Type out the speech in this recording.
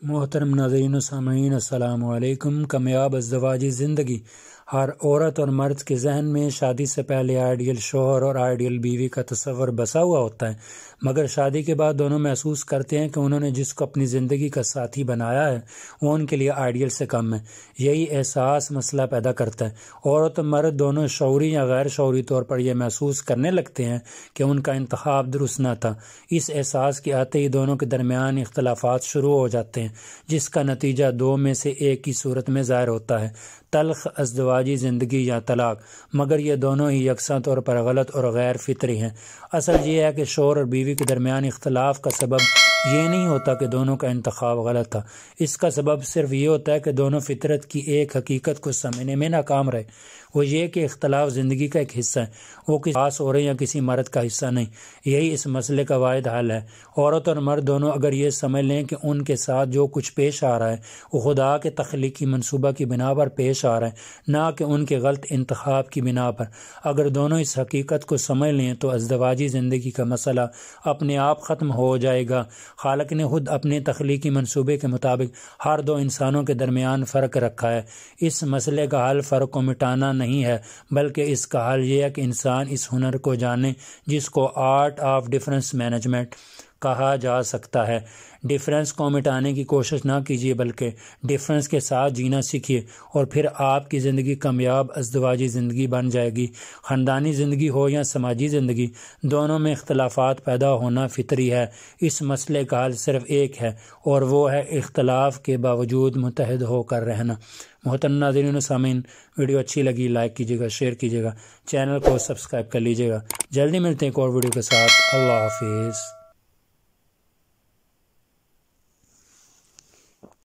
محترم ناظرین و سامعین السلام علیکم۔ کامیاب ازدواجی زندگی ہر عورت اور مرد کے ذہن میں شادی سے پہلے آئیڈیل شوہر اور آئیڈیل بیوی کا تصور بسا ہوا ہوتا ہے، مگر شادی کے بعد دونوں محسوس کرتے ہیں کہ انہوں نے جس کو اپنی زندگی کا ساتھی بنایا ہے وہ ان کے لیے آئیڈیل سے کم ہے۔ یہی احساس مسئلہ پیدا کرتا ہے۔ عورت اور مرد دونوں شعوری یا غیر شعوری طور پر یہ محسوس کرنے لگتے ہیں کہ ان کا انتخاب درست نہ تھا۔ اس احساس کے آتے ہی دونوں کے درمیان اختلافات شروع ہو جاتے ہیں، جس کا نتیجہ دو میں سے ایک کی صورت میں ظاہر ہوتا ہے: تلخ ازدواجی زندگی یا طلاق۔ مگر یہ دونوں ہی یکساں طور پر غلط اور غیر فطری ہیں۔ اصل یہ ہے کہ شوہر اور بیوی کے درمیان اختلاف کا سبب یہ نہیں ہوتا کہ دونوں کا انتخاب غلط تھا، اس کا سبب صرف یہ ہوتا ہے کہ دونوں فطرت کی ایک حقیقت کو سمجھنے میں ناکام رہے۔ وہ یہ کہ اختلاف زندگی کا ایک حصہ ہے، وہ کسی خاص عورت یا کسی مرد کا حصہ نہیں۔ یہی اس مسئلے کا واحد حل ہے۔ عورت اور مرد دونوں اگر یہ سمجھ لیں کہ ان کے ساتھ جو کچھ پیش آ رہا ہے وہ خدا کے تخلیقی منصوبہ کی بنا پر پیش آ رہا ہے، نہ کہ ان کے غلط انتخاب کی بنا پر، اگر دونوں اس حقیقت کو سمجھ لیں تو ازدواجی زندگی کا مسئلہ اپنے آپ ختم ہو جائے گا۔ خالق نے خود اپنے تخلیقی منصوبے کے مطابق ہر دو انسانوں کے درمیان فرق رکھا ہے۔ اس مسئلے کا حل فرق کو مٹانا نہیں ہے، بلکہ اس کا حل یہ ہے کہ انسان اس ہنر کو جانے جس کو آرٹ آف ڈفرینس مینجمنٹ کہا جا سکتا ہے۔ ڈفرینس کو مٹانے کی کوشش نہ کیجیے، بلکہ ڈفرینس کے ساتھ جینا سیکھیے، اور پھر آپ کی زندگی کامیاب ازدواجی زندگی بن جائے گی۔ خاندانی زندگی ہو یا سماجی زندگی، دونوں میں اختلافات پیدا ہونا فطری ہے۔ اس مسئلے کا حل صرف ایک ہے، اور وہ ہے اختلاف کے باوجود متحد ہو کر رہنا۔ محترم ناظرین و سامعین، ویڈیو اچھی لگی لائک کیجیے گا، شیئر کیجیے گا، چینل کو سبسکرائب کر لیجیے گا۔ جلدی ملتے ہیں ایک اور ویڈیو کے ساتھ۔ اللہ حافظ۔